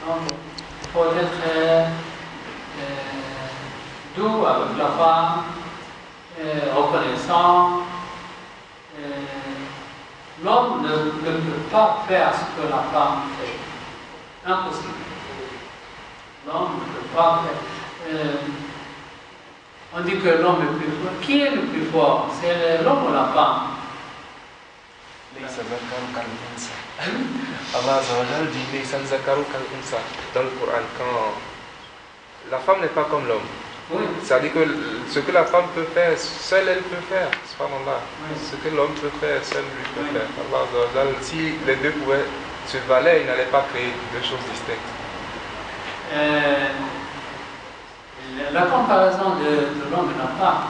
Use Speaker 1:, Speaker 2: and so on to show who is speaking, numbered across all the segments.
Speaker 1: Donc, il faut être doux avec la femme, reconnaissant. L'homme ne peut pas faire ce que la femme fait. Impossible. L'homme ne peut pas faire. On dit que l'homme est plus fort. Qui est le plus fort? C'est l'homme ou la femme?
Speaker 2: Allah Azzawajal dit Laysa zakaru kal unsa dans le Coran, quand la femme n'est pas comme l'homme.
Speaker 1: Oui.
Speaker 2: C'est-à-dire que ce que la femme peut faire, seule elle peut faire. Subhanallah.
Speaker 1: Oui.
Speaker 2: Ce que l'homme peut faire, seul lui peut faire. Allah Azzawajal, si les deux pouvaient se valaient, il n'allait pas créer deux choses distinctes.
Speaker 1: La comparaison de l'homme et de la femme,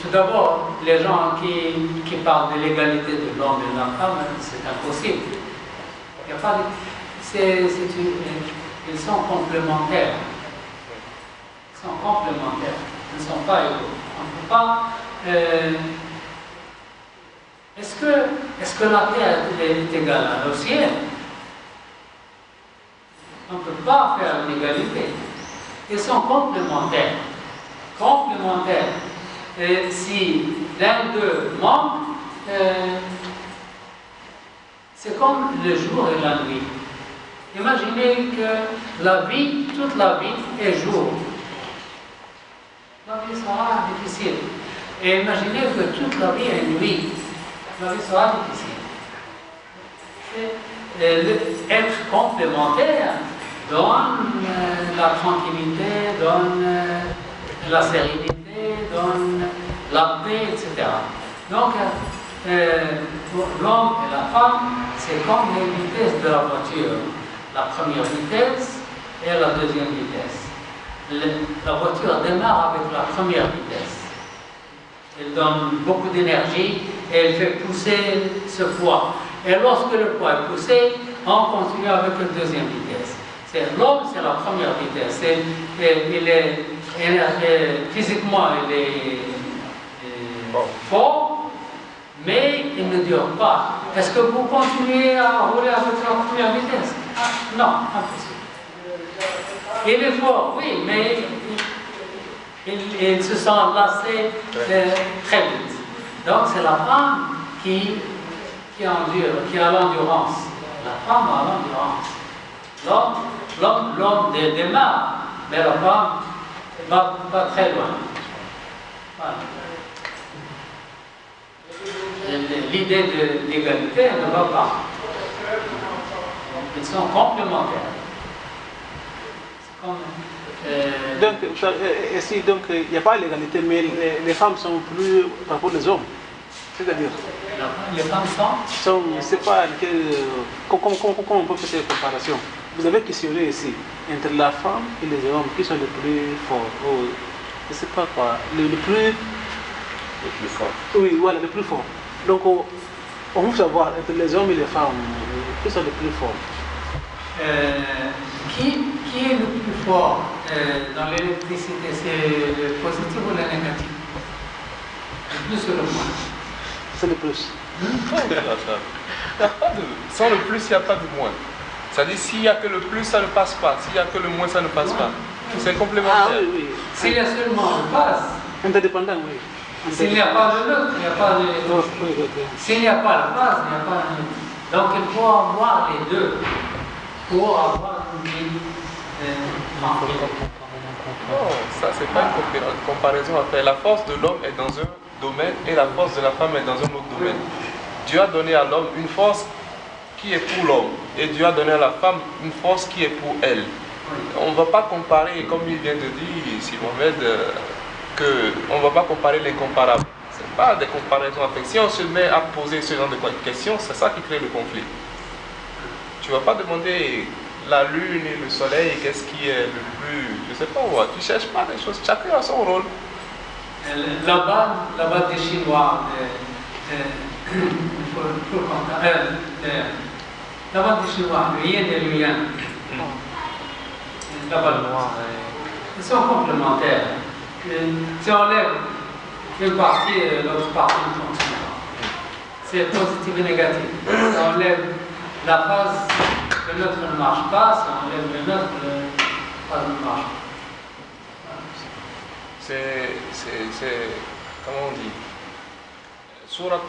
Speaker 1: tout d'abord, les gens qui parlent de l'égalité de l'homme et de la femme, c'est impossible. Il y a pas de, ils sont complémentaires. Ils sont complémentaires. Ils ne sont pas égaux. On ne peut pas. Est-ce que la terre est égale à le ciel? On ne peut pas faire l'égalité. Ils sont complémentaires. Complémentaires. Et si l'un d'eux manque, c'est comme le jour et la nuit. Imaginez que la vie, toute la vie est jour. La vie sera difficile. Et imaginez que toute la vie est nuit. La vie sera difficile. Être complémentaire donne la tranquillité, donne la sérénité, donne la paix, etc. Donc, l'homme et la femme, c'est comme les vitesses de la voiture. La première vitesse et la deuxième vitesse. La voiture démarre avec la première vitesse. Elle donne beaucoup d'énergie et elle fait pousser ce poids. Et lorsque le poids est poussé, on continue avec la deuxième vitesse. L'homme, c'est la première vitesse. Physiquement, il est fort, mais il ne dure pas. Est-ce que vous continuez à rouler avec la première vitesse? Non, impossible. Il est fort, oui, mais il se sent lassé très vite. Donc c'est la femme qui endure, qui a l'endurance. La femme a l'endurance. L'homme démarre, mais la femme va très loin. Voilà. L'idée de l'égalité ne va pas. Ils sont complémentaires.
Speaker 3: Donc, ici, il n'y a pas l'égalité, mais les femmes sont plus par rapport aux hommes. C'est-à-dire,
Speaker 1: les femmes sont
Speaker 3: je ne sais pas comment on peut faire cette comparaison. Vous avez questionné ici entre la femme et les hommes qui sont les plus forts. Je ne sais pas quoi. Le plus fort. Oui, voilà, le plus fort. Donc, on veut savoir entre les hommes et les femmes qui sont les plus forts.
Speaker 1: Qui est le plus fort dans l'électricité? C'est le positif ou le négatif? Le plus ou le moins?
Speaker 3: C'est le plus.
Speaker 2: Sans le plus, il n'y a pas de moins. C'est-à-dire, s'il n'y a que le plus, ça ne passe pas. S'il n'y a que le moins, ça ne passe pas. C'est complémentaire.
Speaker 3: Ah oui, oui.
Speaker 1: S'il y a seulement le passe,
Speaker 3: interdépendant, oui.
Speaker 1: S'il n'y a pas de l'autre, il n'y a pas de. S'il n'y a pas le passe, il n'y a pas de. Donc il faut avoir les deux pour avoir une vie tranquille.
Speaker 2: Non, ça, c'est pas une comparaison à faire. La force de l'homme est dans un domaine et la force de la femme est dans un autre domaine. Dieu a donné à l'homme une force qui est pour l'homme et Dieu a donné à la femme une force qui est pour elle. On ne va pas comparer, comme il vient de dire, si Mohamed, on ne va pas comparer l'incomparable. Ce n'est pas des comparaisons à faire. Si on se met à poser ce genre de questions, c'est ça qui crée le conflit. Tu ne vas pas demander la lune et le soleil, qu'est-ce qui est le plus... Je ne sais pas où. Tu ne cherches pas des choses. Chacun a son rôle.
Speaker 1: Là-bas des Chinois, là-bas des Chinois, le yin et le yang. Là-bas, ils sont complémentaires. Si on lève une partie, l'autre partie ne fonctionne pas. C'est positif et négatif. Si on lève la phase le nôtre ne marche pas, si on enlève le nôtre, pas ne marche pas.
Speaker 2: Comment on dit, Surat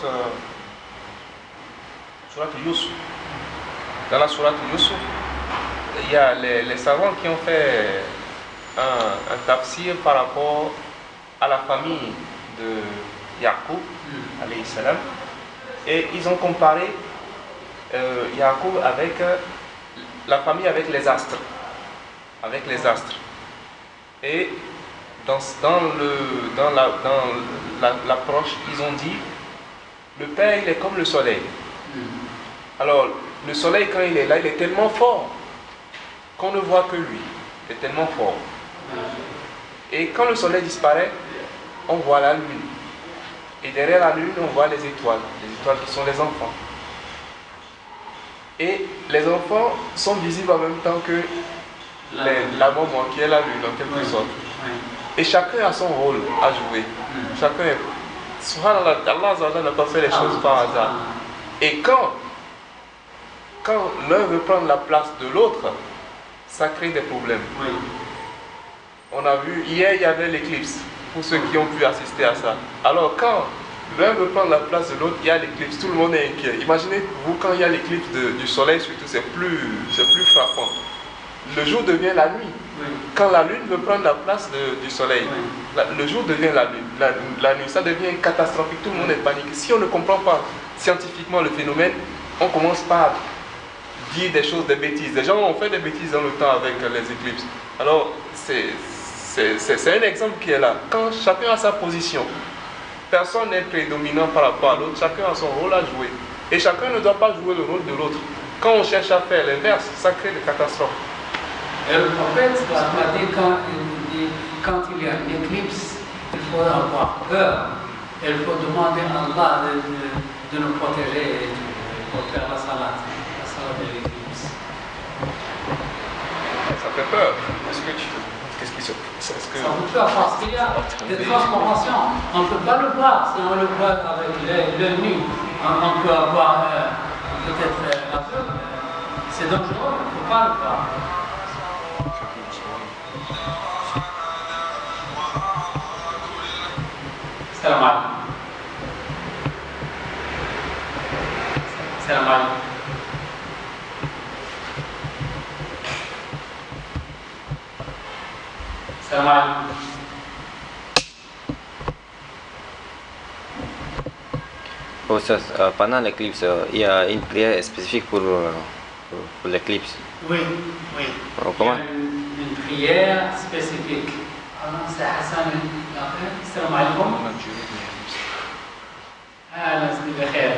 Speaker 2: Yusuf. Dans la Surat Yusuf, il y a les savants qui ont fait un tafsir par rapport à la famille de Yaqub, alayhi salam, et ils ont comparé Yaqub avec la famille avec les astres. Et dans l'approche, ils ont dit, le Père, il est comme le soleil. Alors, le soleil, quand il est là, il est tellement fort qu'on ne voit que lui. Il est tellement fort. Et quand le soleil disparaît, on voit la lune. Et derrière la lune, on voit les étoiles qui sont les enfants. Et les enfants sont visibles en même temps que la maman qui est la lune, en quelque sorte. Et chacun a son rôle à jouer. Chacun est... Subhanallah, Allah n'a pas fait les choses par hasard. Et quand l'un veut prendre la place de l'autre, ça crée des problèmes. On a vu, hier il y avait l'éclipse, pour ceux qui ont pu assister à ça. Alors quand l'un veut prendre la place de l'autre, il y a l'éclipse, tout le monde est inquiet. Imaginez-vous quand il y a l'éclipse du soleil, surtout, c'est plus frappant. Le jour devient la nuit. Quand la lune veut prendre la place du soleil, le jour devient la nuit. La nuit, ça devient catastrophique, tout le monde est paniqué. Si on ne comprend pas scientifiquement le phénomène, on commence par dire des choses, des bêtises. Les gens ont fait des bêtises dans le temps avec les éclipses. Alors, c'est un exemple qui est là. Quand chacun a sa position, personne n'est prédominant par rapport à l'autre, chacun a son rôle à jouer. Et chacun ne doit pas jouer le rôle de l'autre. Quand on cherche à faire l'inverse, ça crée des catastrophes.
Speaker 1: Et le prophète a dit quand il y a une éclipse, il faut avoir peur. Et il faut demander à Allah de nous protéger pour faire la salat de l'éclipse.
Speaker 2: Ça fait peur. Qu'est-ce qui se passe?
Speaker 1: Ça fait peur parce qu'il y a des transformations. On ne peut pas le voir. Si on le voit avec l'œil nu, on peut avoir peut-être aveugle. C'est dangereux, il ne faut pas le voir. Salam alaikum. Salam alaikum. Salam alaikum.
Speaker 4: Pendant l'éclipse, il y a une prière spécifique pour l'éclipse.
Speaker 1: Oui.
Speaker 4: Comment?
Speaker 1: Une prière spécifique. C'est Hassan. Salam alaikum. أهلا وسهلا بخير.